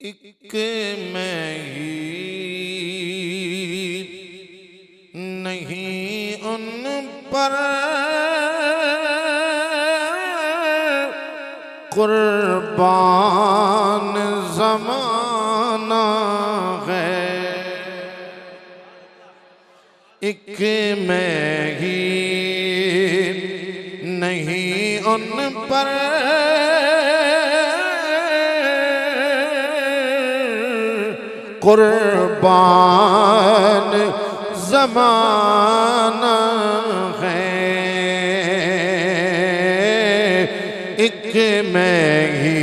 एक मैं ही नहीं उन पर कुर्बान ज़माना है। एक मैं ही नहीं उन पर कुर्बान ज़माना है। एक मैं ही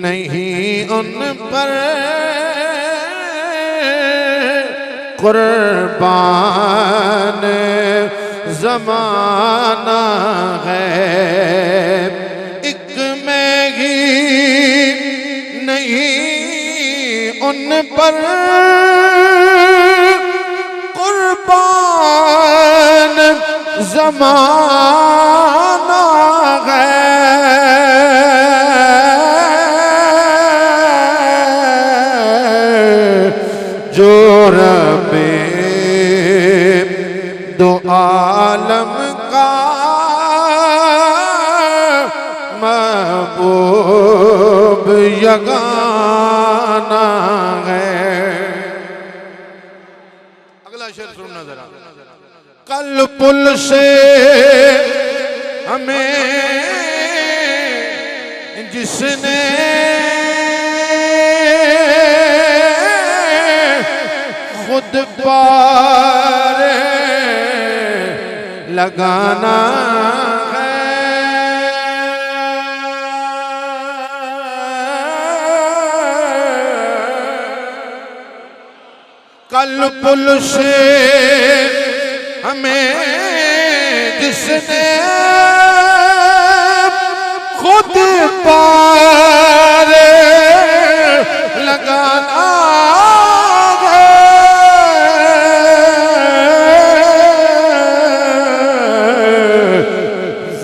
नहीं उन पर कुर्बान ज़माना है। एक मैं ही नहीं उन पर कुर्बान ज़माना है। जो रब्बे दो आलम का महबूब यगाना है। अगला शेर सुनना जरा। कल पुल से हमें जिसने खुद पार लगाना है। कल पुल से हमें जिसने खुद पार लगाना है।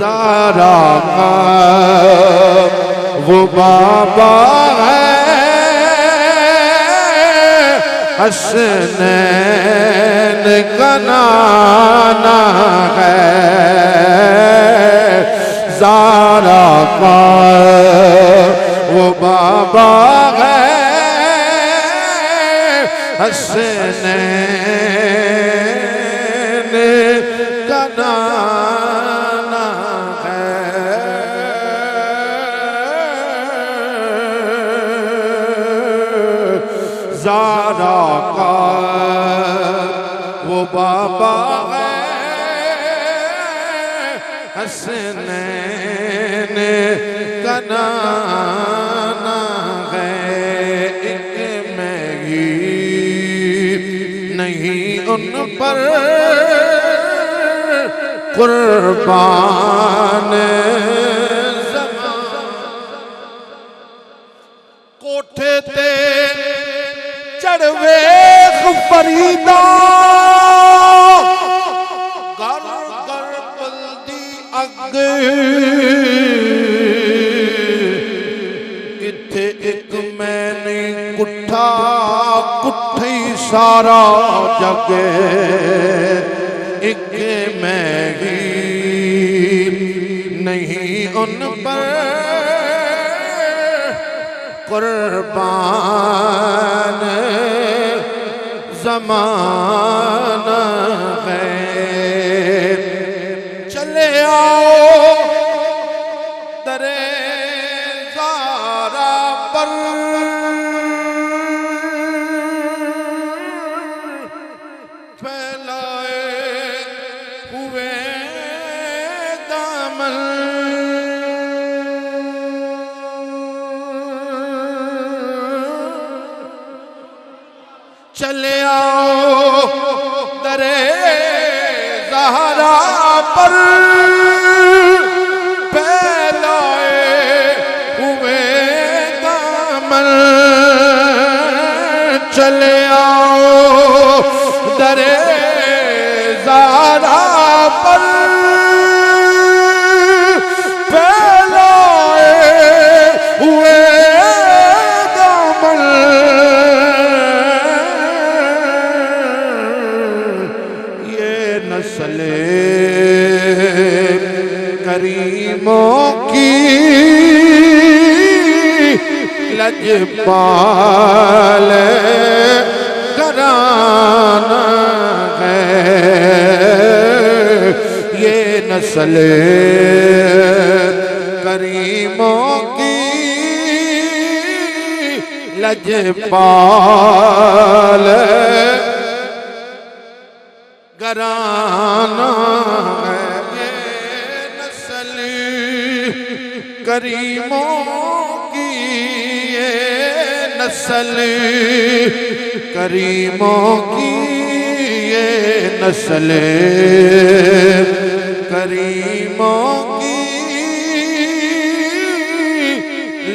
ज़ारा का वो बाबा है, हसनैन का नाना है। ज़ारा का वो बाबा है, हसनैन का नाना है। ज़ारा का वो बाबा है, हसनैन का नाना है। एक मैं ही नहीं उन पर कुर्बान कोठे ते चढ़वे फरीदा घर घर बल्दी अग इत्थे एक मैंने कुठा कुठे सारा जग। एक मैं ही नहीं उन पर कुर्बान ज़माना है। चले आओ दरे ज़ारा पर, फैलाए हुए दामन। चले आओ दरे ज़हरा पर, फैलाए हुए दामन। चले आओ दरे ज़हरा पर, फैलाए हुए करीमों की लजपाल घराना है। ये नस्ल करीमों की लजपाल घराना है। ये नस्ल करीमों की, ये नस्ल करीमों की, ये नस्ल करीमों की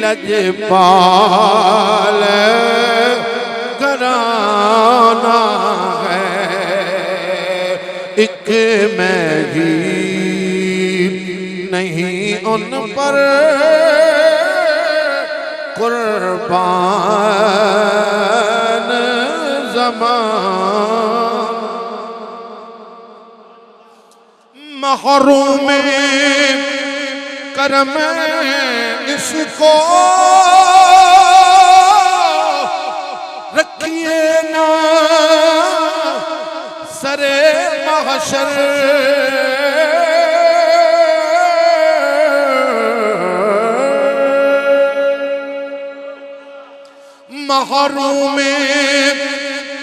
लजपाल घराना है। एक मैं ही नहीं उन पर कुर्बान ज़मान। महरूम करम इसको रखिए ना सरे महशर। महरूम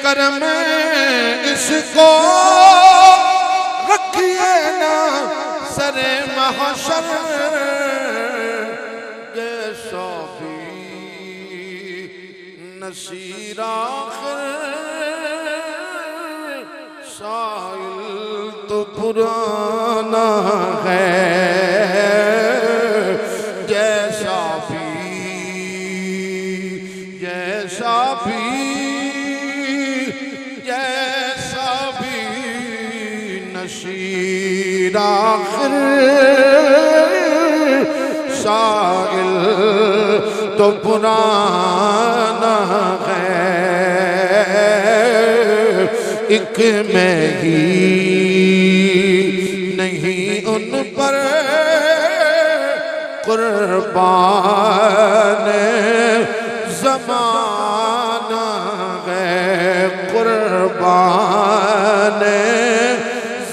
करम इसको रखिए ना सरे महशर। ये सोफी नसीर आखिर साइल तो पुराना है। जैसा भी जैसा भी जैसा भी नसीर आखिर साइल तो पुराना है। एक मैं ही नहीं उन पर कुर्बान ज़माना है। कुर्बान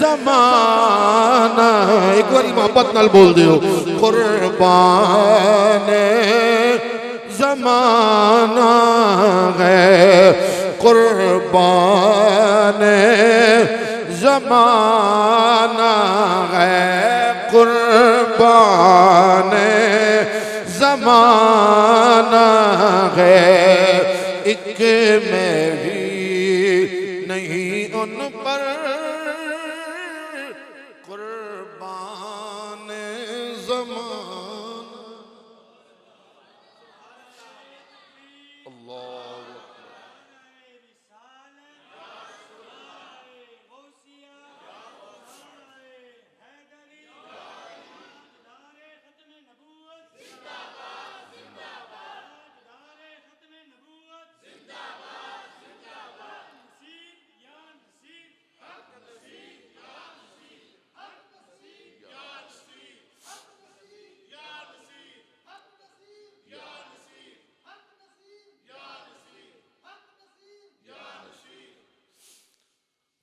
ज़माना। एक बारी मोहब्बत नाल बोल दियो। कुर्बान ज़माना है। कुर्बान ज़माना है। कुर्बान ज़माना है। एक मैं भी नहीं उन पर कुर्बान ज़माना। अल्लाह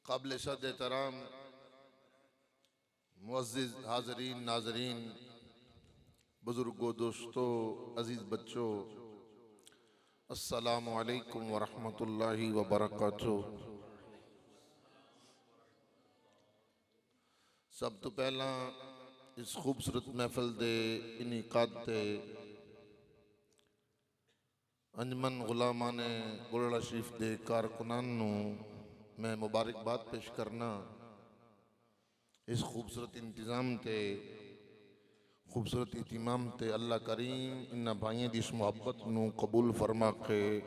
काबिल सद एहतराम मुअज़्ज़िज़ हाज़रीन नाज़रीन, बुज़ुर्गों, दोस्तों, अज़ीज़ बच्चों, अस्सलामु अलैकुम व रहमतुल्लाहि व बरकातुहू। सब तो पहला इस खूबसूरत महफिल दे इनिकाद ते अंजमन गुलामाने गुलड़ा शरीफ दे कारकुनान नू मैं मुबारकबाद पेश करना। इस खूबसूरत इंतज़ाम ते खूबसूरत इतिमाम ते अल्लाह करीम इन्ना भाइयों की इस मुहब्बत नू कबूल फरमा के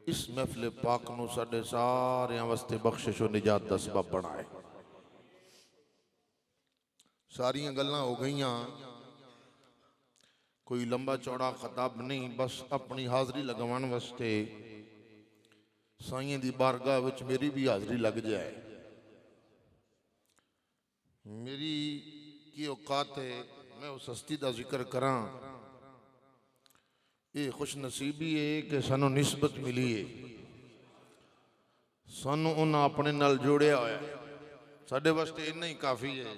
इस महफिल पाक नू साडे सारियां वास्ते बख्शिश और निजात दा सबब बनाए। सारियां गल्लां हो गईयां, कोई लंबा चौड़ा खताब नहीं, बस अपनी हाज़री लगवान वास्ते साईं दी बारगाह विच मेरी भी हाज़री लग जाए। मेरी की औकात है मैं उस हस्ती का जिक्र करा। ये खुश नसीबी है कि सानू निस्बत मिली है, सानू उन्हें अपने नाल जोड़िया होया। साडे वास्ते इन्ना ही काफ़ी है।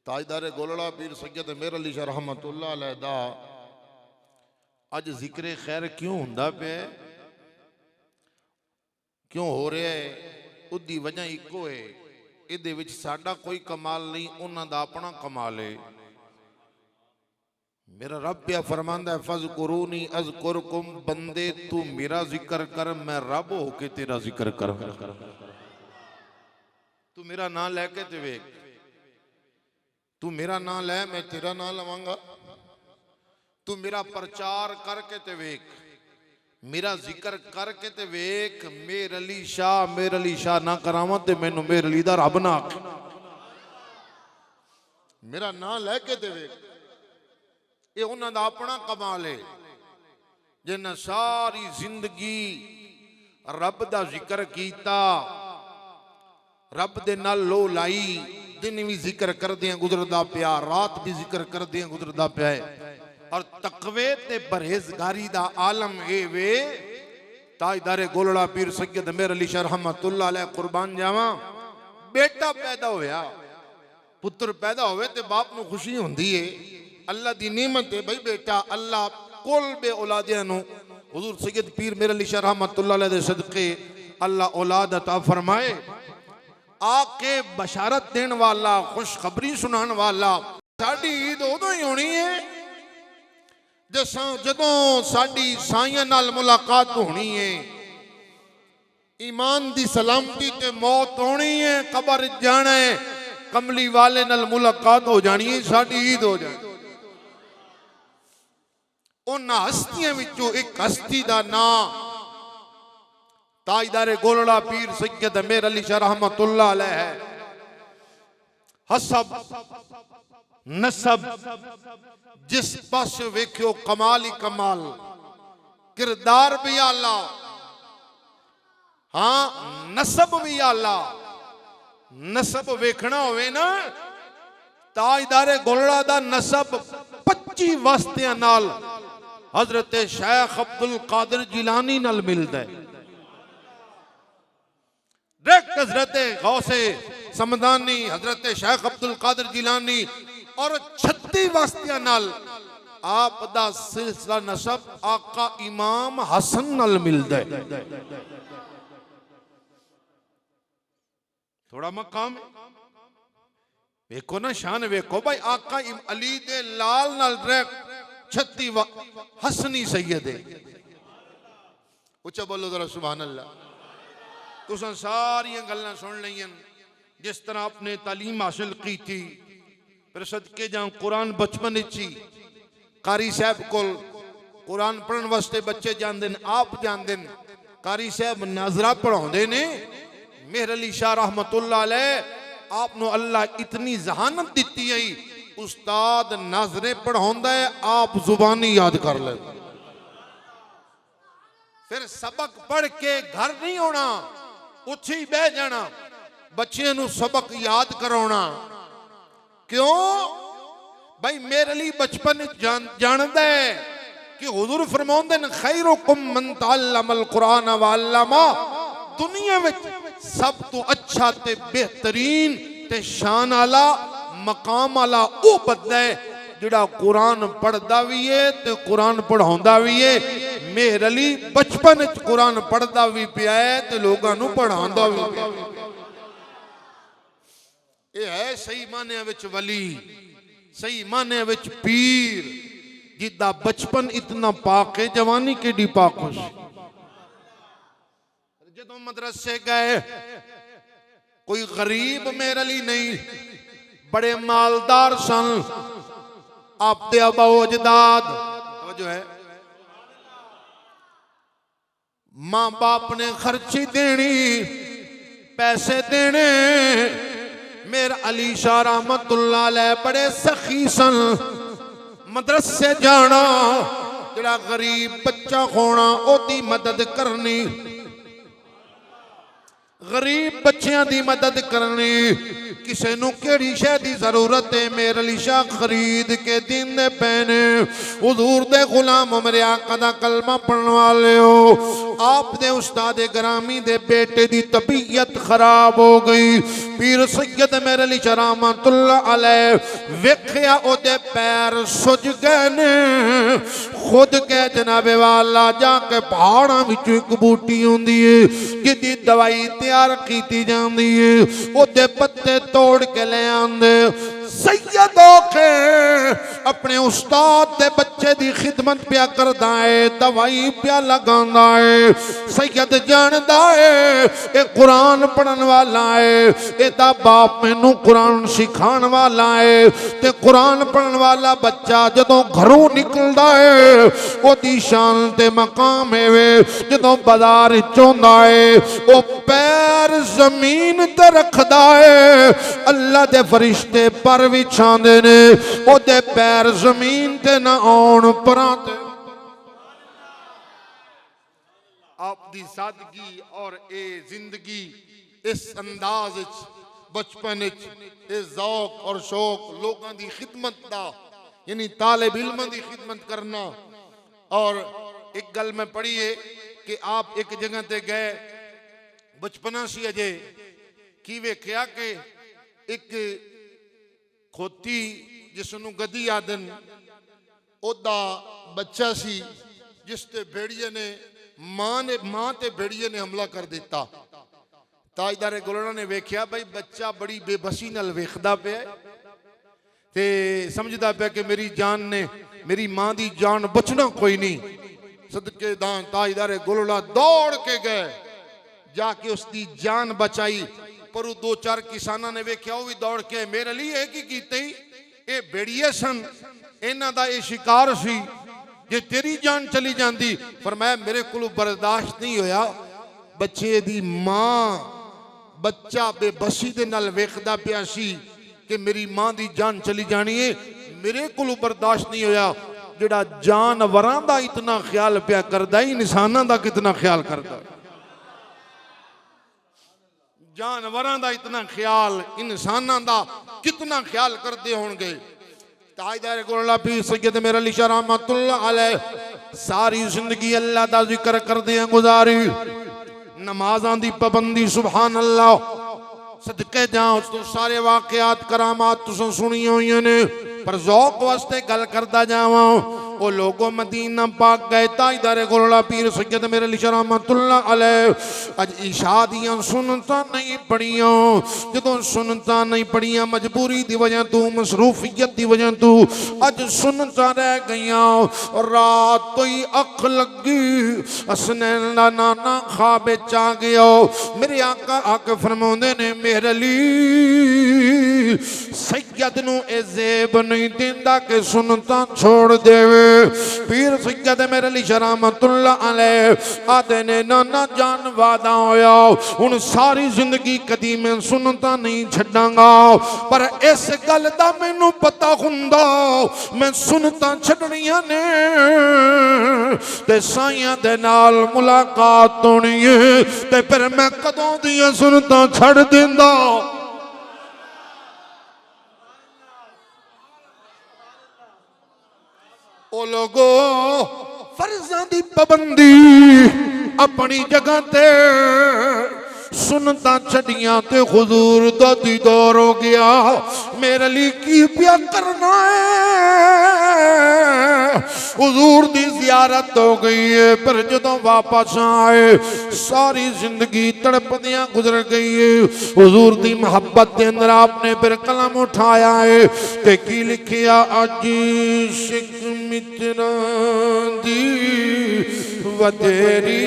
ताजदारे गोलड़ा पीर सैयद मेहर अली शाह रहमतुल्लाह अलैह दा अज जिक्र खैर क्यों हुंदा पे, क्यों हो रहा है? उदी वजह इको है, इहदे विच साडा कोई कमाल नहीं, उन्हां दा अपना कमाल है। मेरा रब या फरमांदा है फज़कुरूनी अज़कुरकुम, बंदे तू मेरा जिक्र कर, मैं रब होके तेरा जिक्र कर। तू मेरा नाम लैके ते वेख, तू मेरा नाम लै मैं तेरा नाम लवांगा। तू मेरा प्रचार करके ते वेख, मेरा जिक्र करके ते वेख। मेरे अली शाह ना करावा ते मैनू मेरे अली दा रब ना आख। मेरा नाम लैके ते वेख, ये उन्हां दा अपना कमाल है जिन्हां सारी जिंदगी रब दा जिक्र कीता, रब दे नाल लो लाई। दिन भी जिक्र करदियां गुजरदा पिया, रात भी जिक्र करदियां गुजरदा पिया है। और तकवे ते परहेजगारी दा आलम ए वे। ताजदारे गोलड़ा पीर सैयद मेहर अली शाह रहमतुल्लाह अलैह कुर्बान जावा। बेटा पैदा होया, पुत्र पैदा होवे ते बाप नू खुशी हुंदी है, अल्लाह दी नेमत है। भाई बेटा अल्लाह कुल बे औलादियां नू हुजूर सैयद पीर मेहर अली शाह रहमतुल्लाह अलैह दे सदके अल्लाह औलाद अता फरमाए। आके बशारत देने वाला, खुशखबरी सुनाने वाला। साडी ईद उदों ही होनी है जदों साडी साईयां नाल मुलाकात होनी है, ईमान दी सलामती ते मौत होनी है, कबर जाना है, कमली वाले नाल मुलाकात हो जानी है, साडी ईद हो जानी। उन्हां हस्तियां विचों एक हस्ती दा नाम ताजदारे गोलड़ा पीर सैयद मेहर अली शाह रहमतुल्लाह अलैह है। हसब नसब जिस पास वेख्यो कमाल ही कमाल, किरदार भी आला, हाँ नसब भी आला। नसब वेखना होवे ना, ताजदारे गोलड़ा दा नसब 25 वास्तियां नाल हजरत शेख अब्दुल कादिर जिलानी नाल मिलदा है। डायरेक्ट हजरत गौसे समदानी हजरत शेख अब्दुल कादिर जिलानी और 36 वास्तियां नाल आप दा सिलसिला नसब आका इमाम हसन नाल मिलदा है। थोड़ा मकाम वेखो ना, शान वेखो भाई। आका अली दे लाल नाल डायरेक्ट 36 हसनी सैयद है। उच्चा बोलो जरा सुभान अल्लाह। तुसां सारियां गल्लां सुन लईयां, जिस तरह आपने तालीम हासिल की थी। फिर सदके जाऊं कुरान बचपन ही कारी साहब को कुरान पढ़न वास्ते बच्चे जाते हैं, आप जानते हैं। कारी साहब नाजरा पढ़ाते ने। मेहर अली शाह रहमतुल्लाह अलैह आपनो अल्लाह इतनी जहानत दी है, उस्ताद नाजरे पढ़ाता है, आप जुबानी याद कर ले। फिर सबक पढ़ के घर नहीं होना, उत्थे ही बह जाना, बच्चे नू सबक याद कराना। क्यों भाई? मेरे लिए बचपन जानता है कि हुजूर फरमाते हैं खैरुकुम मन तअल्लमल कुरान व अल्लमा। दुनिया में सब तो अच्छा ते बेहतरीन ते शान आला मकाम आला वो बंदा है जिहड़ा कुरान पढ़दा भी है ते कुरान पढ़ाउंदा भी है। मेरे अली बचपन च कुरान पढ़दा भी पिया है ते लोगां नू पढ़ाउंदा भी पिया। ये है सही माने विच वली, सही माने विच पीर, जिदा बचपन इतना पाक है, जवानी केडी पाक हो। जदों मदरसे गए कोई गरीब मेरे लिए नहीं, बड़े मालदार सन। आपके अबो अजदाद जो है, मां बाप ने खर्ची देनी, पैसे देने। मेरा अली शाह रहमतुल्लाह अलैह बड़े सखी सन। मदरसे जाना, जड़ा गरीब बच्चा होना, ओदी मदद करनी। गरीब बच्चियां दी मदद करनी किसे नू केड़ी शै दी जरूरत है मेरे लिए शाह खरीद के देंदे पैने हुजूर दे गुलाम मेरे आका दा कलमा पढ़न वाले हो आप दे उस्ताद ग्रामी दे बेटे दी तबीयत खराब हो गई पीर सैयद मेरे लिए रहमतुल्लाह अलैह वेखिया ओदे पैर सुज गए ने खुद कह जनाबे वाला जाके पहाड़ां विच एक बूटी होंदी है जिहदी दवाई तैयार की जाती है ओदे पत्ते तोड़ के ले आंदे सैयद होके अपने उस्ताद दे बच्चे दी खिदमत पिया करदा है दवाई पिया लगांदा है सैयद जानदा है ये कुरान पढ़न वाला है एदा बाप मैनू कुरान सिखाण वाला है ते कुरान पढ़न वाला बच्चा जदों घरों निकलदा है ओदी शान ते मकाम है जदों बाजार चोंदा है ओ पैर जमीन ते रखदा है अल्लाह दे फरिश्ते पर विछांदे ने ओदे पैर जमीन ते ना आउण परां ते आप दी सादगी और ए जिंदगी इस अंदाज विच बचपन विच ए ज़ौक और शौक लोगों दी खिदमत दा यानी तालिब इल्म दी खिदमत करना और एक गल में पढ़ी है कि आप एक जगह ते गए बचपना सी अजे की वेख्या कि एक खोती जिसनों गदी आदन ओदा बच्चा सी जिस ते भेड़िए ने मां ते भेड़िए ने हमला कर दिता ताजदार गोलड़ा ने वेख्या भाई बच्चा बड़ी बेबसी नाल वेखदा पिया ते समझदा पिया कि मेरी जान ने मेरी मां दी जान बचना कोई नहीं सदके दान ताजदार गोलड़ा दौड़ के गए जाके उसकी जान बचाई पर वो दो चार किसाना ने वेख्या वो भी दौड़ के मेरे लिए की कीते ये भेड़िए सन इन्हां दा ये शिकार सी जे तेरी जान चली जाती फरमाया मेरे को बर्दाश्त नहीं होया बच्चे दी मां बच्चा बेबसी दे नाल वेखदा पिया सी कि मेरी मां दी जान चली जानी है मेरे को बर्दाश्त नहीं होया जिहड़ा जानवरां दा इतना ख्याल पिया करदा इंसानां दा कितना ख्याल करदा जानवरां दा इतना ख्याल इंसानां दा कितना ख्याल करते होंगे ताजदार गोला पीर सैयद मेरे अली शाह रहमतुल्लाह अलैह सारी जिंदगी अल्लाह दा जिक्र करदे गुजारी नमाज़ां दी पाबंदी सुभान अल्लाह सदके जाओ तो सारे वाकयात करामात तुसां सुनियां होईयां ने पर ज़ौक वास्ते गल करदा जावां ओ लोगों मदीना पाक गए ताजदार गोला पीर सैयद मेरे अली शाह रहमतुल्लाह अलैह अज इशा दियां सुन्नतां नहीं पढ़ियां जदों सुन्नतां नहीं पढ़ियां मजबूरी दी वजह तू मसरूफियत दी वजह तू अज सुन्नतां रह गईयां रात तो ही अख लगी हसनैन दा नाना ख्वाब च आ गया मेरे आका आके फरमाउंदे ने मेरे अली सैयद नू ए ज़ेब नहीं देंदा कि सुन्नतां छोड़ देवे पीर सैयद मेरे अली शाह रहमतुल्लाह अलैह आदे ने नाना जान वादा होया हुण सारी जिंदगी कदी मैं सुन्नतां नहीं छड्डांगा पर इस गल दा मैनू पता हुंदा मैं सुन्नतां छड्डणियां ने ते साईयां दे नाल मुलाकात होनी है ते फिर मैं कदों दियां सुन्नतां छड्ड दिंदा ओ लोगो फर्जां दी पाबंदी अपनी जगह ते सुनता छड़ियां ते हुजूर दा दीदार हो गया मेरे लिए की प्या करना है हुजूर दी ज़ियारत हो गई है पर जदों वापस आए सारी जिंदगी तड़पदियां गुजर गई है हुजूर दी मोहब्बत के अंदर आपने फिर कलम उठाया है ते की लिखिया अज इश्क मित्रां दी वधेरी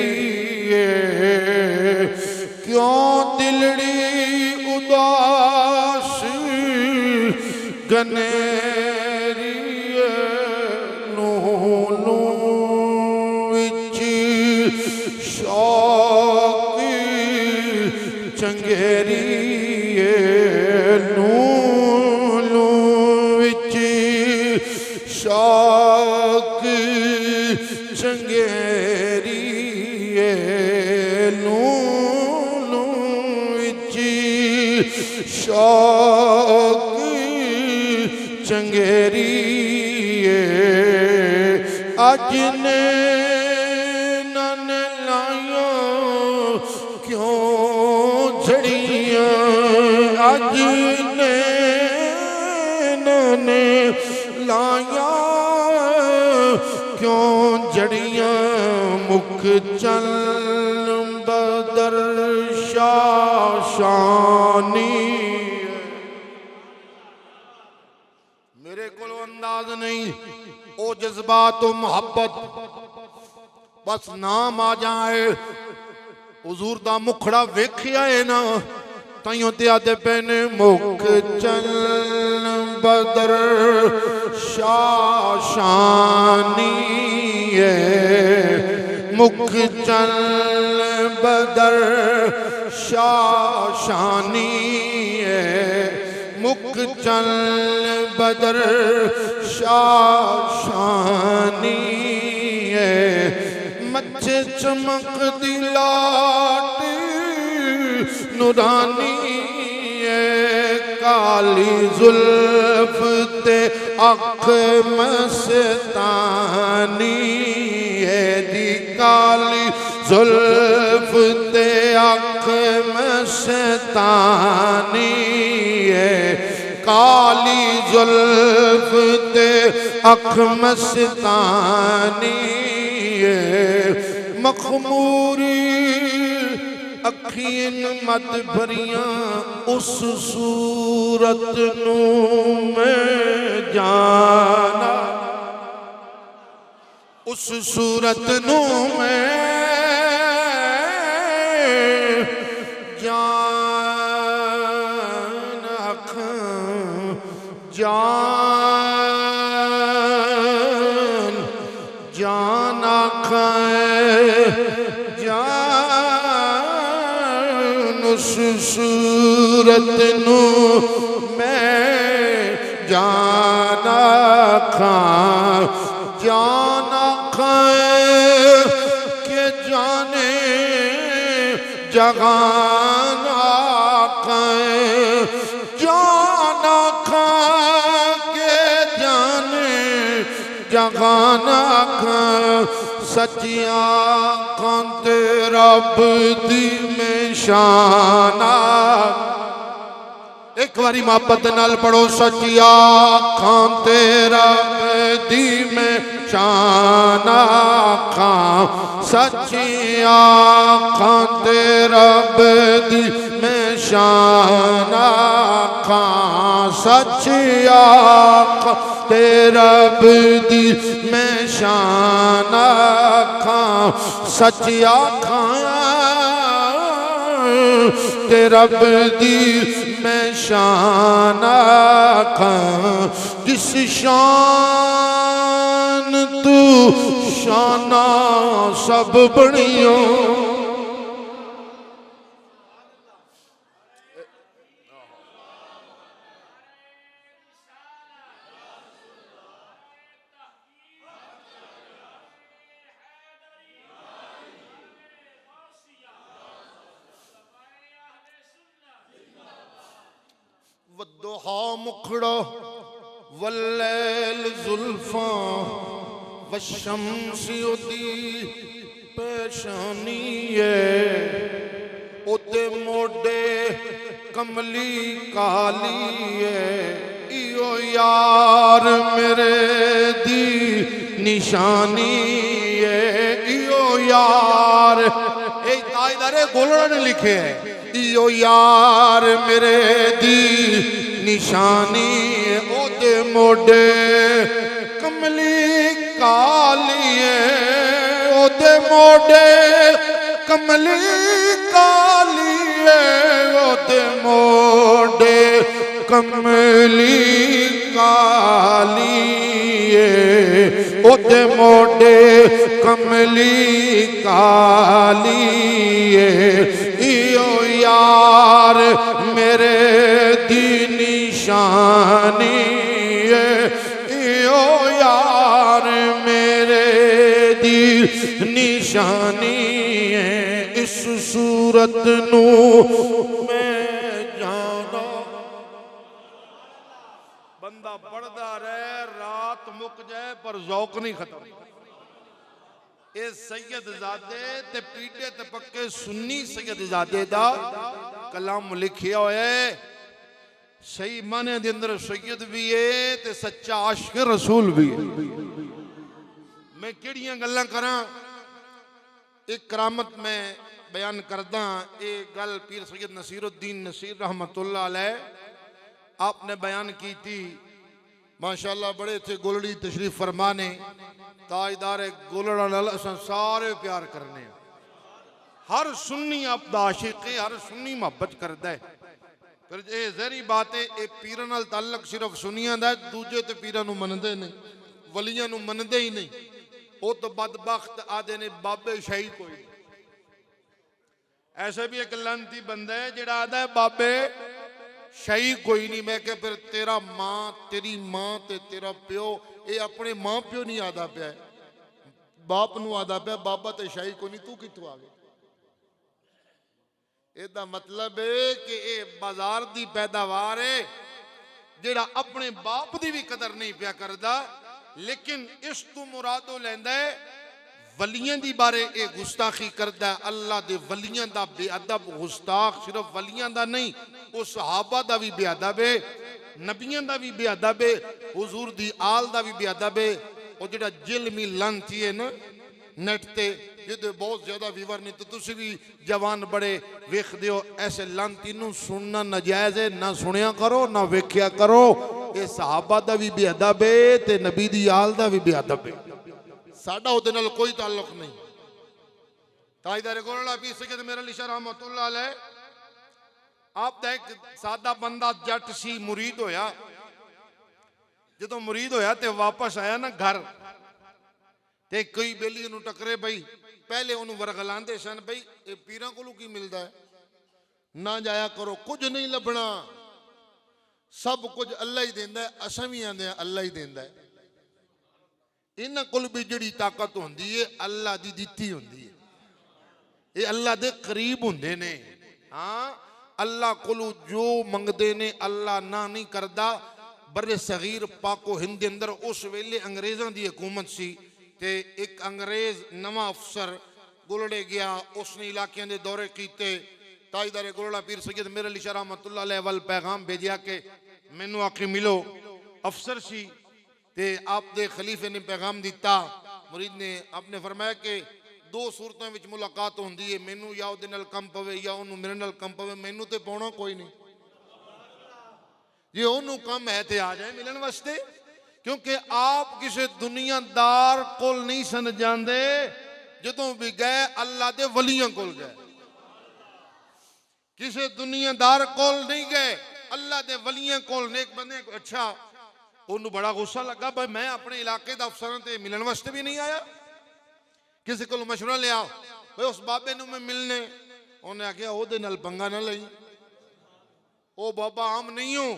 क्यों दिलड़ी उदास गनेरी नू विच शौक चंगेरी नू विच शौक चंगेरी शौकी चंगेरी अज ने नन लाया क्यों झड़ियां अज ने नन लाया क्यों जड़ियां मुख चल बदर शाशानी मेरे को अंदाज नहीं ओ जज्बात तो मोहब्बत बस नाम आ जाए हुजूर दा मुखड़ा वेखिया है ना ताइयों ते आदे पैने मुख चल बदर शाशानी मुख चल बदर शाशानी मुख चल बदर शाशानी मच्छे चमक दिलाट नूरानी काली जुल्फ ते अख मस्तानी दी काली जुल्फ ते अख मस्तानी काली जुल्फ ते अख मस्तानी मखमूरी अखीन मत भरियां उस सूरत नू मैं जाना उस सूरत नू मैं जान जान जान जान उस सूरत नू मैं जाना खां जाना के जाने जगाना जाना के जाने जगाना सचिया कांते रब दी में शाना एक बारी मोहब्बत नाल पढ़ो सचिया कांते रब दी में शाना खां सचिया कांते रब दी में शाना खां सचिया कांते रब दी में शाना खां सचिया खां ते रब दी मैं शाना खां जिस शान तू शाना सब बनियो वद्दुहा मुखड़ा वल्लैल जुल्फा वशम्सी उदी पेशानी उदे मोडे कमली काली इयो यार मेरे दी निशानी इयो यार ए ताईदारे गोलड़ा ने लिखे है इयो यार मेरे दी निशानी ओदे मोडे कमली काली ओदे मोडे कमली काली ओदे मोडे कमली काली ओदे मोडे कमली काली इयो यार मेरे दी निशानी इयो यार मेरे दी निशानी इस सूरत नू मैं जाना मुक जाए पर ज़ौक नहीं खत्म। ये सैयदजादे ते पीटे ते पक्के सुन्नी सैयदजादे दा कलाम लिखिया होया है। सही माने दे अंदर सैयद भी है ते सच्चा आशिक रसूल भी है। मैं केड़ियां गल्लां करां, एक करामत मैं बयान करदा। एक गल पीर सैयद नसीरुद्दीन नसीर रहमतुल्लाह अलैह आपने बयान की थी। माशाअल्लाह बड़े थे गोलड़ी तशरीफ फरमाने, ताजदार गोलड़ा नाल असां सारे प्यार करने। हर सुन्नी आपदा आशिक है, हर सुन्नी मोहब्बत करदा है। फिर ये जहरी बात है, ये पीरां नाल ताल्लुक सिर्फ सुनियां दा है, दूजे ते पीरां नूं मनदे नहीं, वलियां नूं मनदे ही नहीं। वो तो बदबख्त आदे ने बाबे शाही कोई नहीं। ऐसा भी एक लानती बंदा है जिहड़ा आदा है बाबे शाही कोई नहीं। मैं क्या फिर तेरा मां तेरी मां ते तेरा प्यो, ये अपने मां प्यो नहीं आदा पिया, बाप नूं आदा पिया बाबा ते शाही कोई नहीं। तू कित्थों आ गया? ਇਹਦਾ मतलब है कि ये बाजार दी पैदावार है जेड़ा अपने बाप दी भी कदर नहीं पिया करदा, लेकिन इस तू मुरादो लैंदा है वलियां दी बारे ये गुस्ताखी करदा है। अल्लाह दे वलियां दा बेअदब गुस्ताख सिर्फ वलियां दा नहीं, वो सहाबा दा भी बेअदब है, नबियां दा भी बेअदब है, हुजूर दी आल दा भी बेअदब है। वो जेड़ा जिल्मी लानती है ना नेट ते, जिहदे बहुत ज्यादा व्यूवर नहीं, तो तुसी भी जवान बड़े वेखदे हो। ऐसे लानती नूं सुनना नाजायज है, ना सुनिया करो ना वेख्या करो। ये सहाबा दा भी बेअदब है ते नबी दी आल दा भी बेअदब है। साडा उहदे नाल कोई ताल्लुक नहीं। ताजदार गोलड़ा पीर सैयद मेरा अली शाह रहमतुल्लाह अलैह आप दा एक सादा बंदा जट सी, मुरीद होया। जदों मुरीद होया ते वापस आया ना घर, ते कई बेली उन्होंने टकरे बई। पहले उन्होंने वरगलांदे सन बई ये पीरां कोलों की मिलता है, ना जाया करो, कुछ नहीं लभना, सब कुछ अल्लाह ही देंदा है। असां भी आंदे अल्लाह ही देंदा है। इन्हां कोल भी जिहड़ी ताकत होंदी है अल्लाह दी दित्ती होंदी है, ये अल्लाह दे करीब होंदे ने। हाँ, अल्लाह कोलों जो मंगदे ने अल्लाह ना नहीं करदा। बड़े सगीर पाको हिंद दे अंदर उस वेले अंग्रेज़ां दी हुकूमत सी, ते एक अंग्रेज नवा अफसर गोलड़े गया, उसने इलाकियां दे दौरे कीते। ताजदार गोलड़ा पीर सैयद मेरे अली शाह रहमतुल्लाह अलैह वल पैगाम भेजिया कि मैनू आके मिलो। अफसर सी ते आप दे खलीफे ने पैगाम दिता। मुरीद ने आपने फरमाया कि दो सूरतों विच मुलाकात होंदी है, मैनू या उहदे नाल कम पवे या उहनू मेरे नाल कम पवे, मैनू ते पाउणा कोई नहीं। जे उहनू कम है ते आ जाए मिलन वास्ते, क्योंकि आप किसी दुनियादार कोल नहीं सन जाते। जदों भी गए अल्लाह दे वलियां कोल गए, किसी दुनियादार कोल नहीं गए, अल्लाह दे वलियां कोल। ने एक बंदे अच्छा उन्होंने बड़ा गुस्सा लगा, भाई मैं अपने इलाके का अफसरां ते मिलन वास्ते भी नहीं आया, किसी को मशवरा लिया भाई उस बाबे नूं मैं मिलने। उन्हें आख्या ओहदे नाल पंगा ना लई, ओ बाबा आम नहीं हो।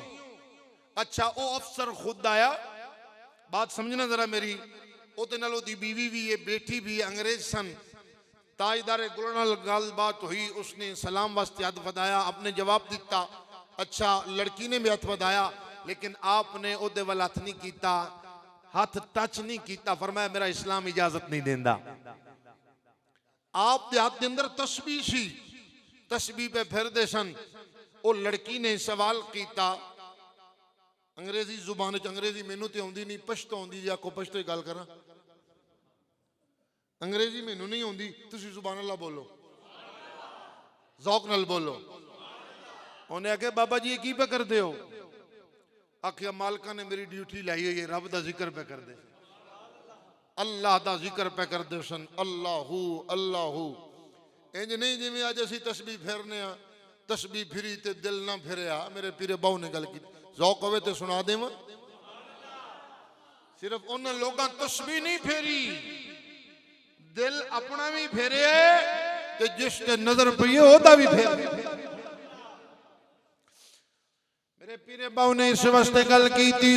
अच्छा वो अफसर खुद आया, बात समझना जरा मेरी। ओदे नाल ओदी बीवी भी है, बेटी भी है, अंग्रेज सन। ताजदार गोलड़ा नाल गलबात हुई, उसने सलाम वास्ते हथ वधाया, आपने जवाब दिता। अच्छा लड़की ने भी हथ वधाया, लेकिन आपने ओदे वाल हथ नहीं कीता, हाथ टच नहीं किया। फरमाया मेरा इस्लाम इजाजत नहीं देंदा। आप दे हाथ दे अंदर तस्बीह सी, तस्बीह पे फिरदे सन। वो लड़की ने सवाल किया अंग्रेजी जुबान च, अंग्रेजी मैनू तो आउंदी नहीं, पश्तो आउंदी, जे आखो पश्तो गल करा। अंग्रेजी मैनू नहीं आउंदी, तुसी जुबान अल्लाह बोलो, ज़ौक नाल बोलो। उन्हें आखे बाबा जी ये की पे करते हो? आखिया मालका ने मेरी ड्यूटी लाई हुई है, रब दा जिक्र पे कर दे, अल्लाह दा जिक्र पे कर दे सन। अल्लाहू अल्लाहू इंज नहीं जिवें अज असीं तस्बीह फेरने आ, तस्बीह फिरी ते दिल ना फिरिया। मेरे पीरे बाहू ने गल की, ज़ौक होवे ते सुना देवां। सिर्फ उन्हां लोगां तस्बीह नहीं फेरी, दिल अपना भी फेरे ते जिस ते नजर पई है ओदा भी फेर। मेरे पीरे बाहू ने इस वास्ते गल की थी,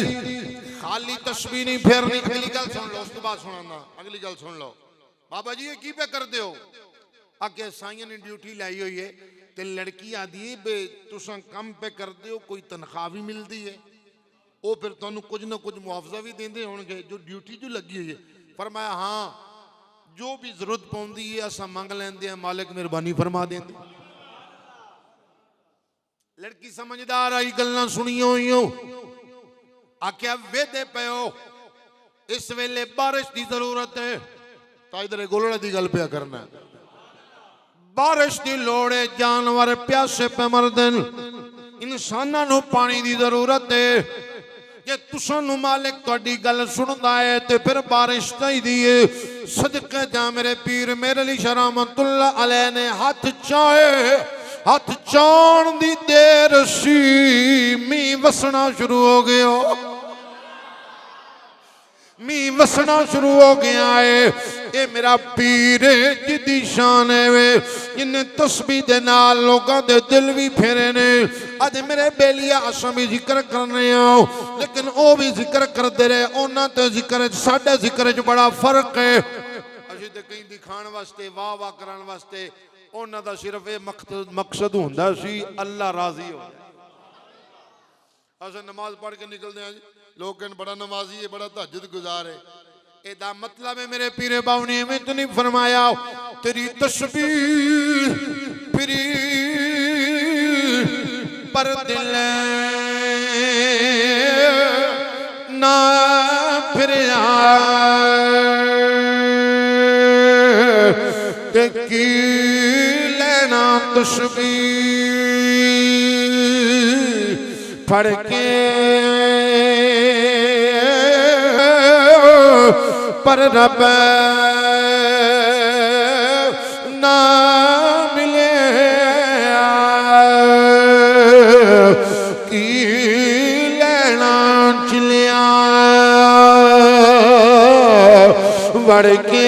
खाली तस्बीह नहीं फेरनी। अगली गल सुन लो, उस तो बाद सुनाना। अगली गल सुन लो, बाबा जी ये की पे कर दे हो? आगे साइयां ने ड्यूटी लाई हुई है, ते लड़की आदि बे तुसां कम पे कर दे हो, कोई तनख्वाह भी मिलती है? वो फिर तुहानू कुछ ना कुछ मुआवजा भी देंदे होणगे जो ड्यूटी जो लगी हुई है। फरमाया हाँ जो भी जरूरत पौंदी है असा मंग लेंदे हैं, मालिक मेहरबानी फरमा देंदे। लड़की समझदार आई, गल्लां सुनियो हुईओ, आख्या वेदे पयो इस वेले बारिश की जरूरत है। ताजदरे गोलड़ा की गल पिया करना, बारिश की लोड़ है, जानवर प्यासे पे मरदे, इंसानां नूं पानी की जरूरत है। जे तुसानू मालिक तुहाडी गल सुनदा है ते फिर बारिश चाहिदी है। सदके जा मेरे पीर मेरे अली शाह रहमतुल्लाह अलैह ने हाथ चाहे, हाथ चाण दी देर सी मींह वसना शुरू हो गया, मींह वसना शुरू हो गया है। ये मेरा पीर जिदी शान है वे, जिन्हें तस्बीह दे नाल लोगां दे दिल भी फेरे ने। अज मेरे बेलिया असां भी जिक्र करने आओ, लेकिन वो भी जिक्र करते रहे, उन्हां ते जिक्र साडे जिक्र च बड़ा फर्क है। असीं ते कहीं दिखाण वास्ते वाह वाह करन वास्ते, उन्हां दा सिर्फ ये मकसद हुंदा सी अल्लाह राजी हो। असां नमाज पढ़ के निकलते हैं जी, लोग कहने बड़ा नमाजी है, बड़ा तहज्जुद गुजार है। एदा मतलब है मेरे पीरे बावनी में तो नहीं फरमाया तेरी तस्बीह फिरी पर दिल ना फिर की लेना तस्बीह पढ़ के पर रब ना मिले की लेना चलिया बढ़ के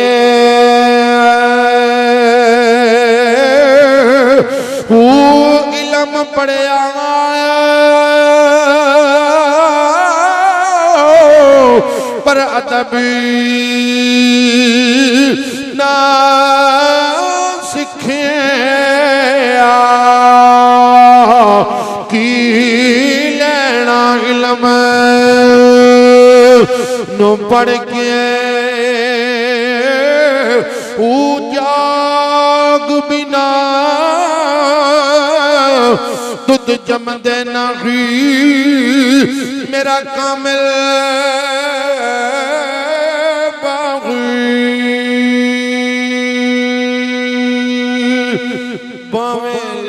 इल्म पढ़िया पर अदबी ना सीखे की लेना इल्म नो पढ़ के जाग बिना दुध जमदे नहीं मेरा कामिल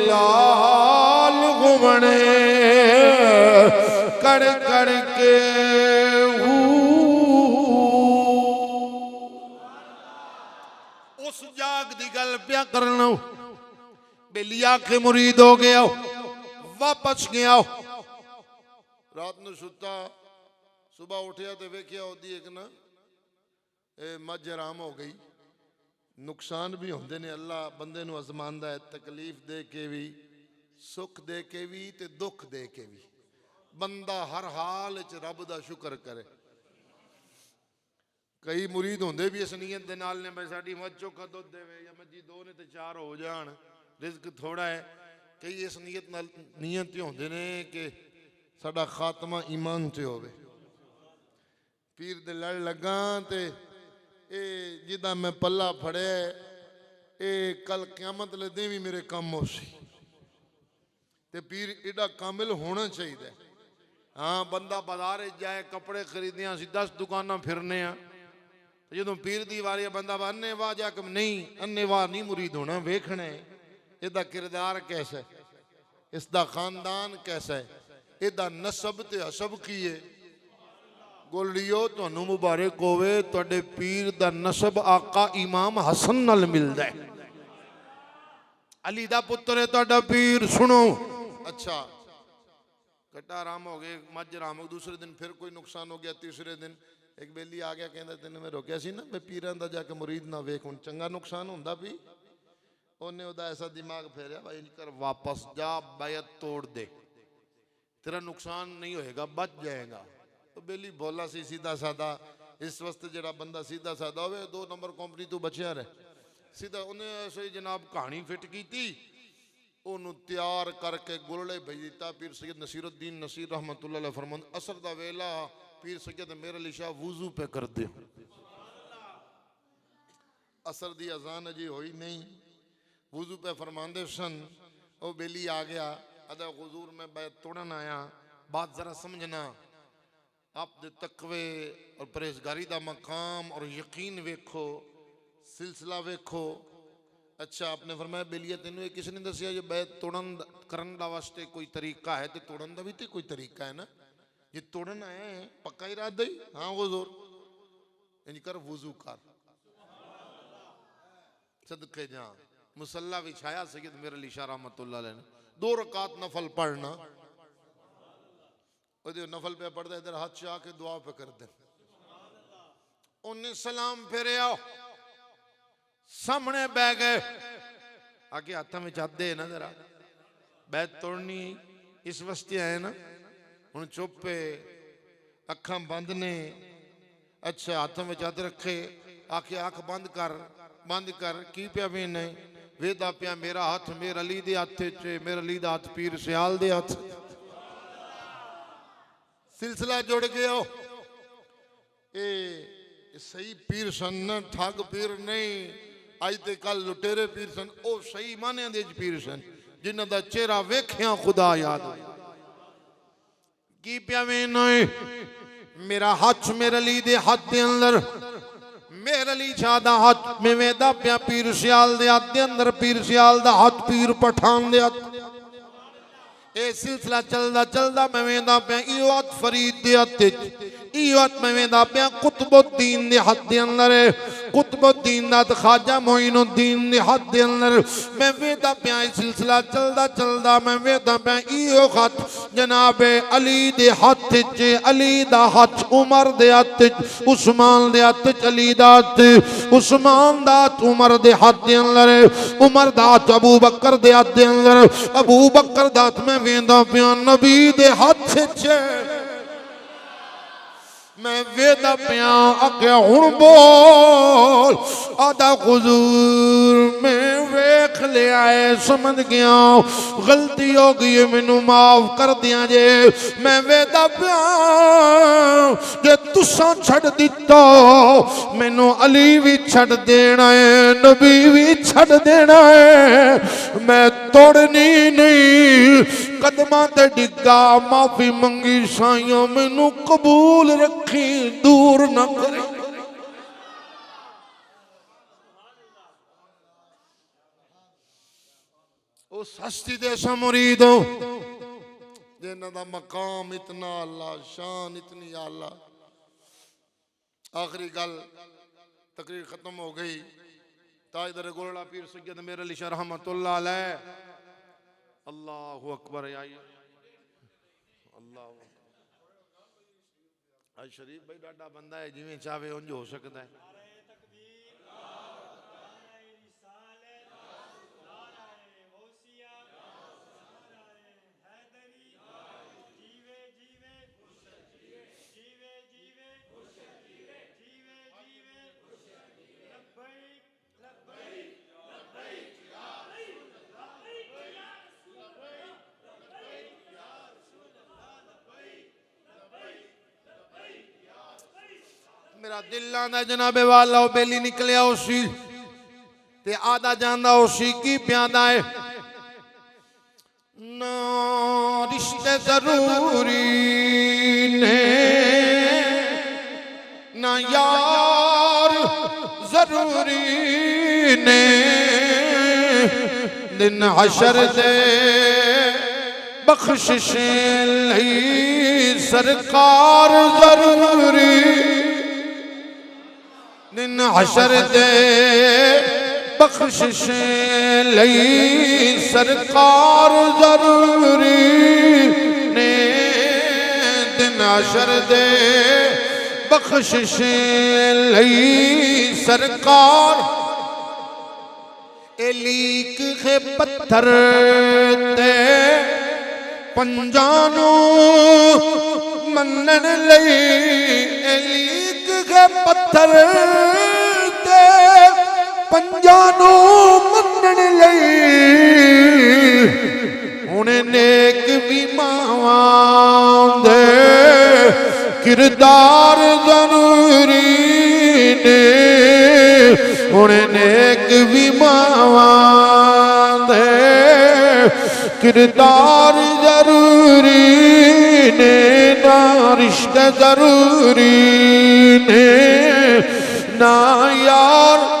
लाल घुमने कर कर के उस जाग दी गल प्या करना। बेलिया के मुरीद हो गया, वापस गया, रात ਨੂੰ सुता, सुबह उठिया तो वेखिया ओदी एक ना मझ आराम हो गई। नुकसान भी होंदे ने, अल्लाह बंदे नूं अजमांदा है, तकलीफ दे के भी, सुख दे के भी ते दुख दे के भी। बंदा हर हाल च रब दा शुक्र करे। कई मुरीद होंदे भी इस नीयत दे नाल ने भाई साडी मझ चोखा दुध देवे या मझी दो ने ते चार हो जाण, रिज़्क थोड़ा है। कई इस नीयत नाल नीयत होंदे ने कि साडा खात्मा ईमान ते होवे। पीर दे लड़ लगा ते जिदा मैं पल्ला फड़े कल क्यामत ले दिन भी मेरे काम हो सी। ते पीर एडा कामिल होना चाहिए। हाँ बंदा बाजार जाए कपड़े खरीदे, असीं 10 दुकाना फिरने जो पीर दी वारी बंदा अन्ने वाह जाके नहीं, अन्ने वाह नहीं मुरीद होना, वेखना है इसदा किरदार कैसा है, इसदा खानदान कैसा है, इसदा नसब ते हसब की है। गोलियो तुहानू मुबारक होवे, तुहाडे पीर दा नसब आका इमाम हसन नाल मिलदा है। अली दा पुत्र है तुहाडा पीर। सुनो अच्छा कट्टा आराम हो गए, मझ आराम हो, दूसरे दिन फिर कोई नुकसान हो गया, तीसरे दिन एक बेली आ गया, कहता तेन मैं रोकिया सी ना मैं पीरां दा जाके मुरीद ना वेख, हुण चंगा नुकसान हुंदा भी। उन्हें उदा ऐसा दिमाग फेरिया भाई कर वापस जा, बैत तोड़ दे, तेरा नुकसान नहीं होएगा, बच जाएगा। तो बेली बोला सी सीधा सादा। इस वक्त जरा बंदा सीधा सादा होवे 2 नंबर कंपनी तो बचिया रहे। सीधा उन्हें ऐसे जनाब कहानी फिट की थी ਉਹਨੂੰ ਤਿਆਰ ਕਰਕੇ ਗੁਰਲੇ ਭੇਜ ਦਿੱਤਾ। ਪੀਰ ਸੈयद नसीरुद्दीन नसीर रहमतुल्लाह अलैह फरमाते असर दा वेला पीर सैयद मेरे अली शाह वुजू पे कर दे। असर दी अजान अजी होई नहीं, वुजू पे फरमाते सन। वो बेली आ गया, अदा हुजूर में बैत तोड़न आया। बात जरा समझना, आप दे तकवे और परहेजगारी दा मकाम और यकीन वेखो, सिलसिला वेखो। अच्छा आपने फरमाया बेलिया तेन किसी ने दसिया जो बैत तोड़न करन दा वास्ते कोई तरीका है, तो तोड़न दा भी तो कोई तरीका है ना। ये तोड़न आए हैं पक्का इरादा ही, हाँ हुजूर इंज कर वुजू कर, सदके जा। मुसल्ला बिछाया सैयद मेरे अली शाह रहमतुल्लाह अलैह ने, 2 रकात नफल पढ़ना। नफल पे पढ़ता इधर हाथ चाह के दुआ पे कर दे। उन्हें सलाम फेरे आओ, सामने बह गए, आगे हाथ में चाहते है ना जरा बैत तोड़नी इस वस्ते आए ना। हूँ चुप पे अखा बंद ने। अच्छा हाथ में चादर रखे, आके अख बंद कर की पिया भी नहीं वेदा पिया मेरा हाथ मेरे अली दे हाथ च, मेरे अली दा हाथ पीर सियाल दे हाथ। सिलसिला जुड़ गया। ए सही पीर सन न, ठग पीर नहीं। अज ते कल लुटेरे पीर सन, ओ सही माने दे पीर सन जिन्हां दा चेहरा वेखिया खुदा याद हो। की पिया वे नहीं मेरा हाथ मेरे अली दे हाथ दे अंदर, मेरे अली शाह दा हाथ में वेदा पिया पीर सियाल दे हाथ दे अंदर, पीर सियाल दा हाथ पीर पठान दे हाथ। ए सिलसिला चलदा चलदा मैं वेदा पिया इहो हाथ फरीद दे हाथ, इहो हाथ मैं वेदा पिया कुतुबुद्दीन दे हाथ दे अंदर, कुतुबुद्दीन दा ख्वाजा मोइनुद्दीन दे हाथ दे अंदर। मैं वेदा पिया सिलसिला चलदा चलदा मैं वेदा पिया इहो हाथ जनाबे अली दे हाथ च, अली दा हाथ उमर दे हाथ च, उस्मान दे हाथ च, अली दा हाथ, उस्मान दा हाथ उमर दे हाथ दे अंदर, उमर दा हाथ अबू बकर दे हाथ दे अंदर, अबू बकर दा हाथ में वेदा पिया नबी दे हाथ च। मैं वेदा पिया आख्या हुण बोल, आदा हुजूर मैं वेख लिया है, समझ गया गलती हो गई है, मैनू माफ कर दिया जे। मैं वेदा पिया जे तुसा छड़ दिता मैनू अली भी छड़ देना है, नबी भी छड़ देना है। मैं तोड़नी नहीं, कदमां ते डिग्गा माफी मंगी साइयां मैनू कबूल रखी, दूर न करे। उस हस्ती दे मुरीद हो जिन्हां दा मकाम इतना आला, शान इतनी आला। आखिरी गल तकरीर खत्म हो गई। ताजदार गोलड़ा पीर सैयद मेरे अली शाह रहमतुल्लाह अलैह, अल्लाहु अकबर। अल्लाह आज शरीफ भाई डाडा बंदा है, जिवें चाहे उंज हो सकता है। मेरा दिल आंदा जनाबे वाला बेली निकलिया उसी ते आदा जांदा उसी की प्यादा है। ना रिश्ते जरूरी ने ना यार जरूरी ने, दिन हशर दे बख्शिश लई सरकार जरूरी, दिन हशर दे बख्शिश लई सरकार जरूरी ने, दिन हशर दे बख्शिश लई सरकार। एलीक है पत्थर ते पंजानू मनन लई, एलीक के पत्थर ते पंजानू मनन बन लई हुणे नेक भी मावां दे किरदार जरूरी ने हुणे नेक भी मावां दे किरदार जरूरी ने ना रिश्ते जरूरी ने ना यार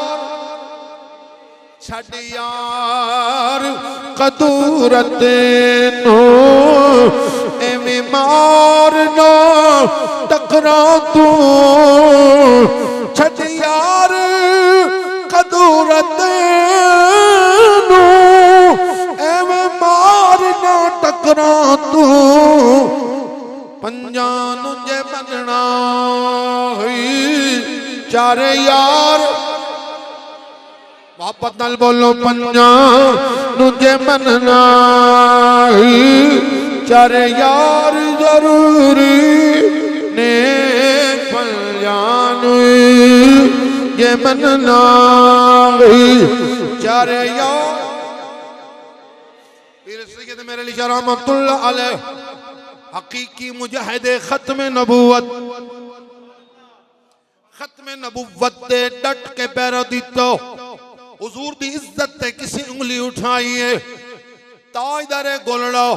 छड़ यार कदूरत नो एवें मार ना टकरा तू छड़ यार कदूरत नो एवें मार ना टकरा तू पंजां नूं जे बनना हुई चार यार वापस नाल बोलो पंजां नूं जे मनना चार यार जरूरी ने पंजां नूं जे मनना चार यार पीर सैयद मेरे अली शाह रहमतुल्लाह अलैह हकीकी मुजाहिद खत्म नबूवत दे डट के पैरा दितो हुजूर दी इज्जत ते किसी उंगली उठाई है ताजदारे गोलड़ा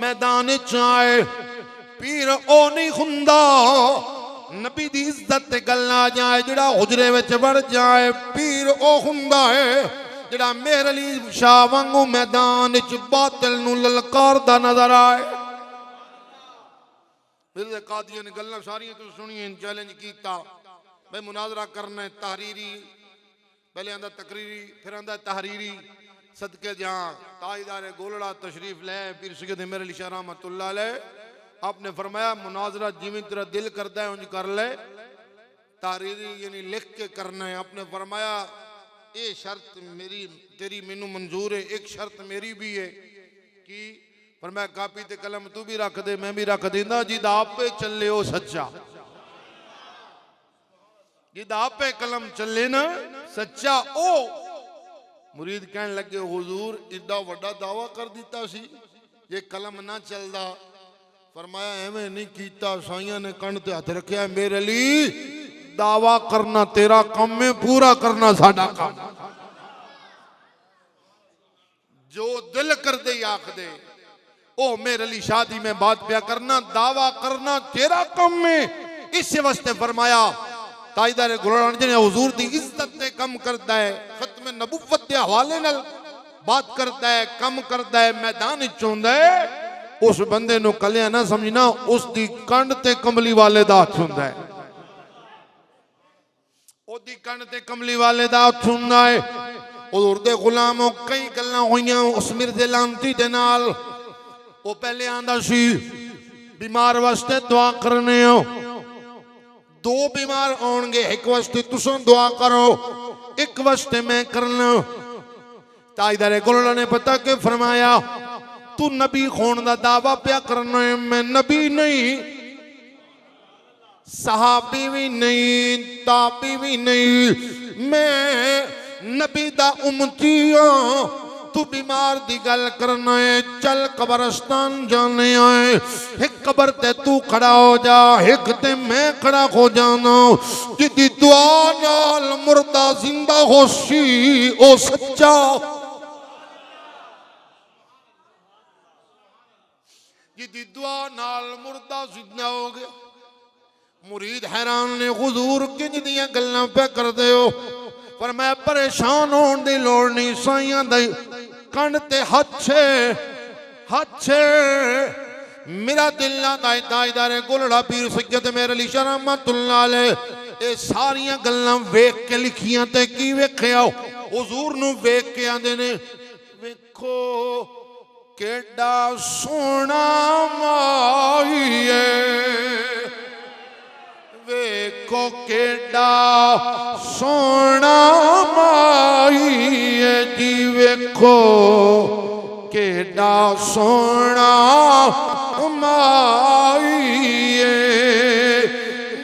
मैदान च आए पीर ओ नहीं हुंदा नबी दी इज्जत ते गल्ला जाए जड़ा हुजरे विच वड़ जाए पीर ओ हुंदा है जड़ा मेरे अली शाह वांगू मैदान च बातिल नू ललकारदा नजर आए मेरे कादियां ने गल्ला सारियां तुसीं सुनियां चैलेंज कीता भाई मुनाजरा करना है तहरीरी पहले आंदा तकरीरी फिर आंदा तहरीरी सदके जहां ताजदारे गोलड़ा तशरीफ ले पीर सैयद मेरे अली शाह रहमतुल्लाह अलैह आपने फरमाया मुनाजरा जिवें तेरा दिल करता है उंज कर ले तहरीरी यानी लिख के करना है आपने फरमाया ये शर्त मेरी तेरी मैनू मंजूर है एक शर्त मेरी भी है कि फरमाया कापी ते कलम तू भी रख दे मैं भी रख देंदा जिदा आपे चले ओ सच्चा जिदा आपे कलम चले ना सच्चा ओ मुरीद कहने लगे हुजूर इदा वड्डा दावा कर दिता सी ये कलम ना चलदा फरमाया एवें नहीं कीता साइयां ने कण ते हथ रखया मेरे लिए दावा करना तेरा काम में पूरा करना साडा काम जो दिल कर दे आख दे ओ मेरे लिए शादी में बात प्या करना दावा करना तेरा काम में इस वास्ते फरमाया ताजदारे गुलाम ने हुजूर दी इज्जत ते कम करता है खत्म नबुव्वत के हवाले नाल बात करता है कम करता है मैदान च हुंदा है उस बंदे नु कलिया ना समझना उस दी कंड ते कमली वाले दा हथ हुंदा है ओदी कंड ते कमली वाले दा हथ हुंदा है हुजूर दे गुलामों कई गल्लां होईयां उस मिर्जे लांती दे नाल वो पहले आंदा सी बीमार वास्ते दुआ करने हो दो बीमार आउणगे एक वास्ते तुसां दुआ करो एक वास्ते मैं करना ताजदारे गोलड़ा ने पता के फरमाया तू नबी होण दा दावा प्या करना है मैं नबी नहीं सहाबी भी नहीं ताबी भी नहीं मैं नबी दा उम्मती हां तू बीमार दी गल करना है चल कब्रिस्तान जाने आए एक कब्र ते तू खड़ा हो जा एक ते मैं खड़ा हो जाना जिदी दुआ नाल मुर्दा जिंदा होसी ओ सच्चा जिदी दुआ नाल मुर्दा जिंदा हो गया मुरीद हैरान ने हुजूर किंज दियां गल्लां पे करदे हो पर मैं परेशान होने की लोड़ नहीं साइयां दे कण ते हथ मेरा दिल ना ताजदारे गोलड़ा पीर सैयद मेरे अली शाह रहमतुल्लाह अलैह ये सारियां गल्लां वेख के लिखियां ते की वेखिया हुजूर नू वेख के आंदे ने वेखो केड़ा सोना माईए वेखो केड़ा सोना माईए जी वेखो केड़ा सोना माईए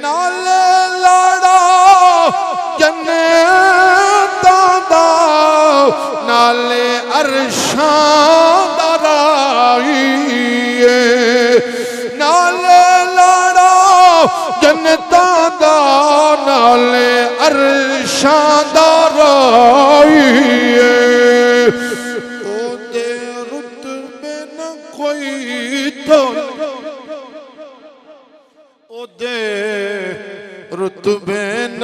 नाले लड़ा जन्नतां दा नाले अरशां दा राहीए नाले लाड़ा जन्नतां दा नाले अरशां दा राहीए ओदे रुतबे न कोई तो ओदे रुतबे न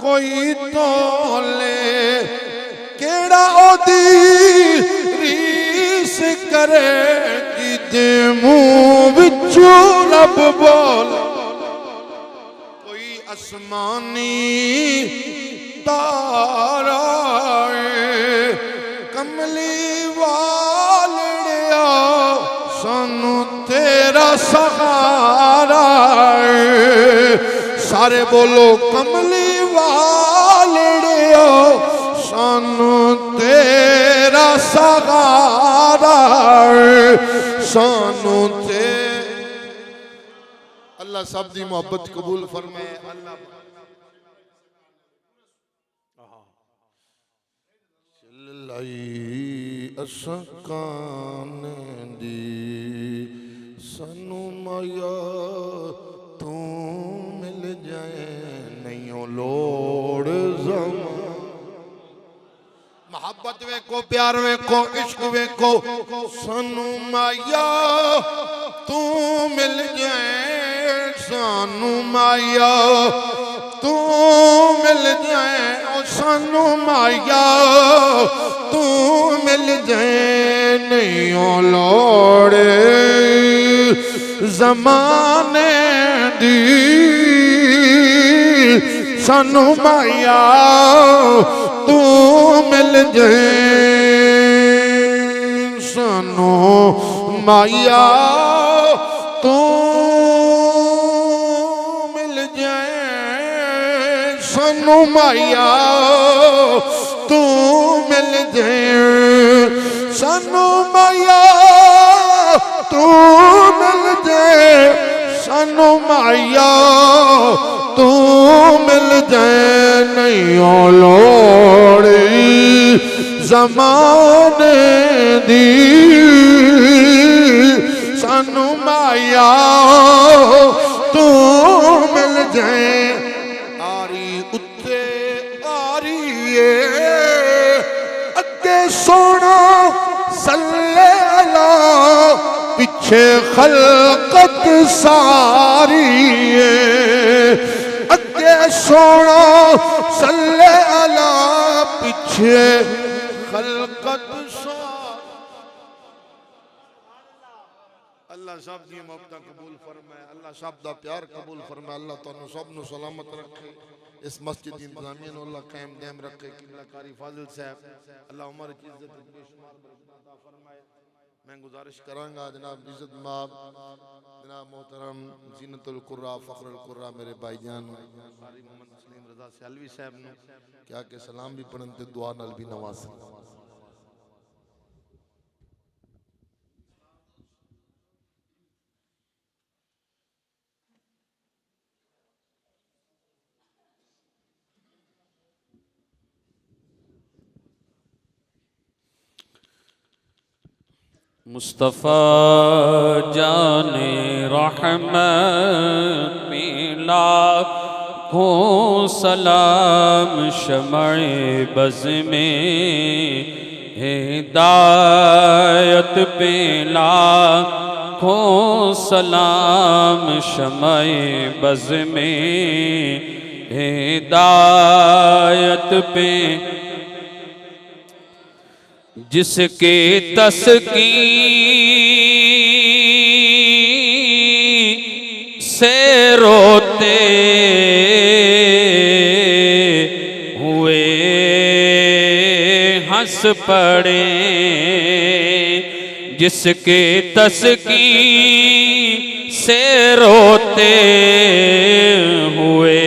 कोई तोले केड़ा ओदी रीस करे जिदे मुंह विचों रब बोल कोई आसमानी तारा कमली वालड़िया सानू तेरा सहारा सारे बोलो कमली वालड़ियो सानू तेरा सहारा सानू ते अल्लाह सब दी मोहब्बत कबूल फरमाए अल्लाह चलाई अशकान दी सानू माया तू मिल जाए नहीं लोड़ ज़मा मोहब्बत वेखो प्यार वेखो इश्क वेखो सानू माया तू मिल जाए सानू माया तू मिल जाए ओ सानू माया तू मिल जाए नहीं लोड़े ज़माने दी सानू माया तू मिल जाए सानू माया तू मिल जाए सानू माया तू मिल जाए सानू माया तू मिल जाए सानू माया तू मिल जाए नहीं लोड़ी ज़माने दी सानू माया तू मिल जाए आरी उत्ते आरीए अगे सोना सल्ले अला पीछे खलकत सारी अगे सोना सल्ले अला पीछे खलकत अल्लाह सब दी मोहब्बत कबूल फरमाए अल्लाह सब दा प्यार कबूल फरमाए अल्लाह तुहानू सब नू सलामत रखे इस मस्जिद दी इंतजामिया नू अल्लाह कायम दायम रखे किबला कारी फाजिल साहब अल्लाह उमर की इज्जत बेशुमार बरकत अता फरमाए मैं गुजारिश करांगा जनाब इज्जत माब जनाब मोहतरम जीनतुल कुर्रा फखरुल कुर्रा मेरे भाईजान कारी मोहम्मद तस्लीम रजा सियालवी साहब ने क्या के सलाम भी पढ़न ते दुआ नाल भी नवाज़ मुस्तफ़ा जाने रहमत मिला को सलाम शमए बज़ में हिदायत पे लाखों सलाम शमए बज़ में हिदायत पे जिसके तस्कीर से रोते हुए हंस पड़े जिसके तस्कीर से रोते हुए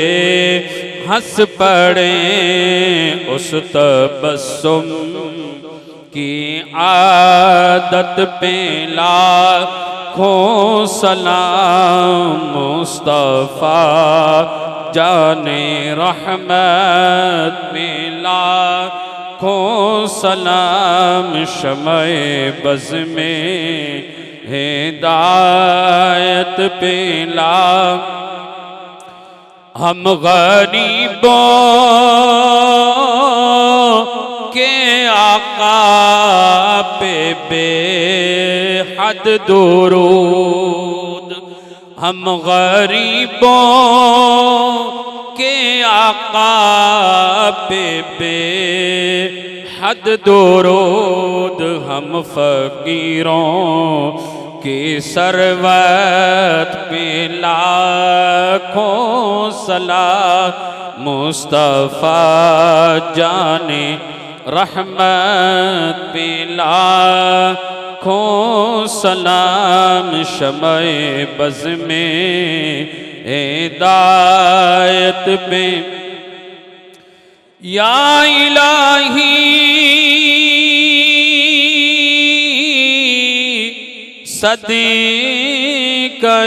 हंस पड़े उस तबस्सुम की आदत पे लाखों सलाम मुस्तफ़ा जाने रहमत में लाखों सलाम शमए बज़ में हिदायत पे लाख हम गरीबों के आका पे बेहद दुरूद। हम गरीबों के आका पे बेहद दुरूद। हम फकीरों की सरवत पे लाखों सलाम मुस्तफ़ा जाने रहमत पे लाखों सलाम शमए बज़ में हिदायत पे या इलाही सदीक़े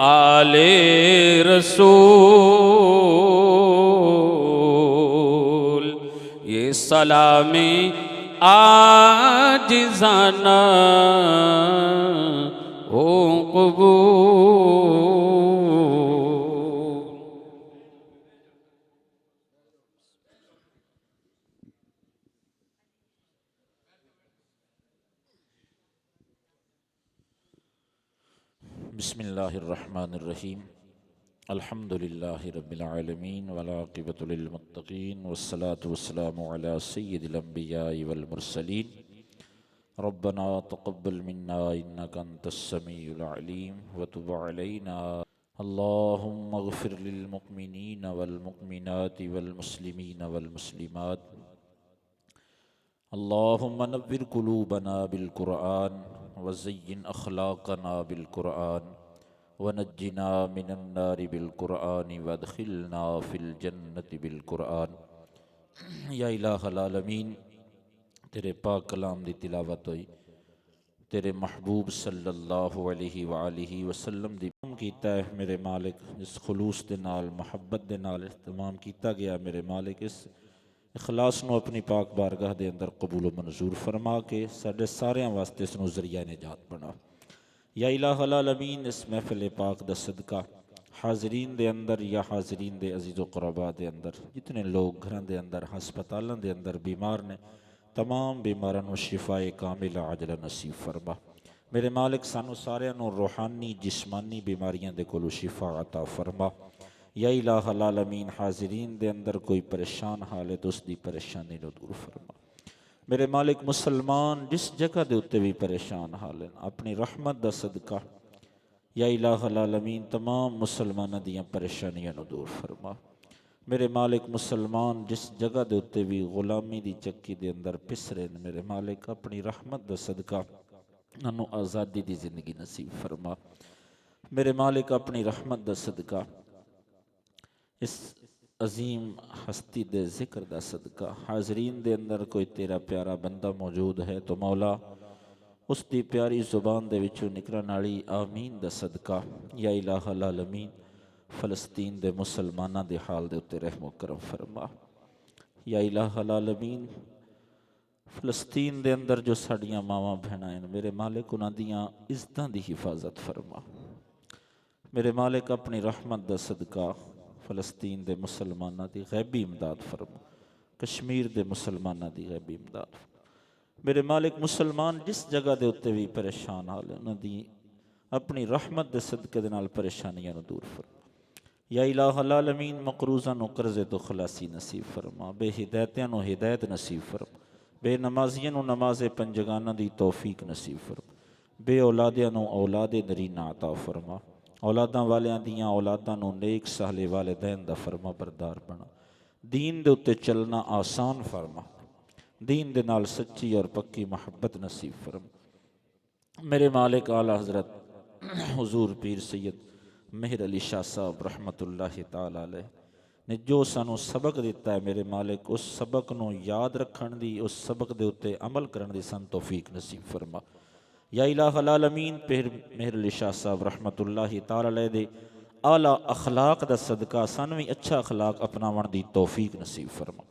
आले रसूल। ये सलामी आजिज़ाना हो कबूल। बिस्मिल्लाहिर्रहमानिर्रहीम। अल्हम्दुलिल्लाहि रब्बिल आलमीन वल आक़िबतु लिल मुत्तक़ीन वस्सलातु वस्सलामु अला सय्यिदिल अंबियाइ वल मुरसलीन। रब्बना तक़ब्बल मिन्ना इन्नका अंतस समीउल अलीम व तुब अलैना। अल्लाहुम्मा इग़फिर लिल मुमिनीन वल मुमिनाति वल मुस्लिमीन वल मुस्लिमात। अल्लाहुम्मा नव्विर कुलूबना बिल कुरआन व ज़य्यिन अख़लाक़ना बिल कुरआन व नज्जिना मिनन नारि बिल कुरआन व अदख़िलना फ़िल जन्नति बिल कुरआन। या इलाहल आलमीन, तेरे पाक कलाम दी तिलावत हुई, तेरे महबूब सल्लल्लाहु अलैहि वालिहि वसल्लम दी कीता है मेरे मालिक। इस खुलूस दे नाल मुहब्बत दे नाल इस्तेमाल कीता गया मेरे मालिक। इस इखलास नूं अपनी पाक बारगाह दे अंदर कबूल मंजूर फरमा के साडे सारियां वास्ते इसनूं ज़रिया निजात बना। या इलाहल आलमीन, इस महफिल पाक दा सदका हाज़रीन दे अंदर या हाज़रीन दे अज़ीज़ व क़ुरबा दे अंदर जितने लोग घरां दे अंदर हस्पतालों दे अंदर बीमार ने, तमाम बीमारां नूं शिफाए कामिला आजला नसीब फरमा। मेरे मालिक, सानू सारियां नूं रूहानी जिस्मानी बीमारियां दे कोलों शिफा अता फरमा। या इलाहल आलमीन, हाज़रीन दे अंदर कोई परेशान हाल है तो उसकी परेशानी नूं दूर फरमा। मेरे मालिक, मुसलमान जिस जगह दे उत्ते भी परेशान हाल है, अपनी रहमत दा सदका या इलाहल आलमीन तमाम मुसलमानां दियां परेशानियां नूं दूर फरमा। मेरे मालिक, मुसलमान जिस जगह दे उत्ते भी गुलामी दी चक्की दे अंदर पिस रहे हैं, मेरे मालिक अपनी रहमत दा सदका उन्होंने आज़ादी दी जिंदगी नसीब फरमा। मेरे मालिक, अपनी रहमत दा सदका इस अजीम हस्ती दे जिक्र दा सदका हाज़रीन दे अंदर कोई तेरा प्यारा बंदा मौजूद है तो मौला उसकी प्यारी जुबान दे विचों निकलण वाली आमीन दा सदका या इलाहल आलमीन फ़लस्तीन दे मुसलमानां दे हाल दे उत्ते रहमो करम फरमा। या इलाहल आलमीन, फ़लस्तीन दे अंदर जो साड़ियां मावां बहनां हैं, मेरे मालिक उन्हां दियां इज़्ज़तां दी हिफाजत फरमा। मेरे मालिक, अपनी रहमत दा सदका फ़लस्तीन दे मुसलमानां दी गैबी इमदाद फरमा। कश्मीर दे मुसलमानां दी गैबी इमदाद। मेरे मालिक, मुसलमान जिस जगह दे उत्ते भी परेशान हाल है, उन्हां दी अपनी रहमत दे सदके दे नाल परेशानियां नूं दूर फरमा। या इलाहल आलमीन, मकरूज़ां नूं कर्ज़े तो खलासी नसीब फरमा। बेहिदायतियां नूं हिदायत नसीब फरमा। बेनमाजियां नूं नमाज़े पंजगाना दी तौफीक नसीब फरमा। बे औलादियां नूं औलादे नरीना अता फरमा। औलादां वालियां दियां औलादां नूं नेक साले वालिदैन दा फरमा बरदार बना। दीन दे उत्ते चलना आसान फरमा। दीन दे नाल सच्ची और पक्की मोहब्बत नसीब फरमा। मेरे मालिक, आला हज़रत हुजूर पीर सैयद मेहर अली शाह साहब रहमतुल्लाहि ताला अलैह ने जो सानू सबक दिता है, मेरे मालिक उस सबक नूं याद रखण दी, उस सबक दे उत्ते अमल करन दी सन तौफीक नसीब फरमा। या इलाहल आलमीन, मेहर अली शाह साहब रहमतुल्लाहि ताला अलैह दे आला अखलाक दा सदका सानू भी अच्छा अखलाक अपनावन दी तौफीक नसीब फरमा।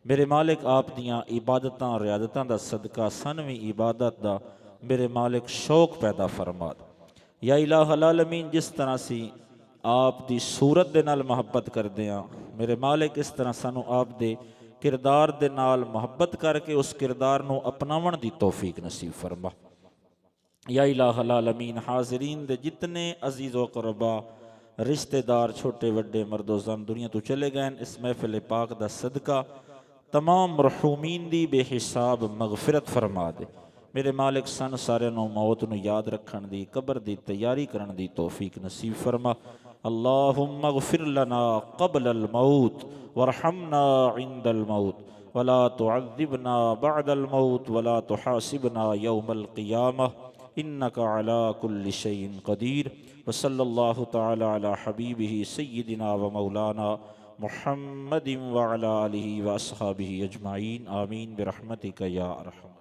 मेरे मालिक आप दियां इबादतां रियादतां दा सदका सानू भी इबादत दा मेरे मालिक शौक पैदा फरमा दे। या इलाहल आलमीन जिस तरह सी आप दी सूरत दे नाल मुहब्बत करदे हां मेरे मालिक इस तरह सानू आप दे किरदार दे नाल मुहब्बत करके उस किरदार नू अपनावन दी तौफीक नसीब फरमा। या इलाहल आलमीन हाज़रीन दे जितने अजीज़ व क़ुरबा रिश्तेदार छोटे वड्डे मर्दोज़ान दुनिया तो चले गए इस महफिल पाक दा सदका तमाम मरहूमीन दी बेहिसाब मगफिरत फरमा दे। मेरे मालिक सन सारे नू मौत नू याद रखण दी कब्र दी तैयारी करन दी तौफीक नसीब फरमा। अल्लाहुम्मा ग़फिर लना क़ब्लल मौत वरहमना इंदल मौत वला तुअज़्ज़िबना बअदल मौत वला तुहासिबना यौमल क़ियामह इन्नका अला कुल्लि शैइन क़दीर। व सल्लल्लाहु तआला अला हबीबिही सय्यिदिना व मौलाना मुहम्मदिन व अला आलिहि व अस्हाबिहि अजमाइन आमीन बिरहमतिका या अरहम।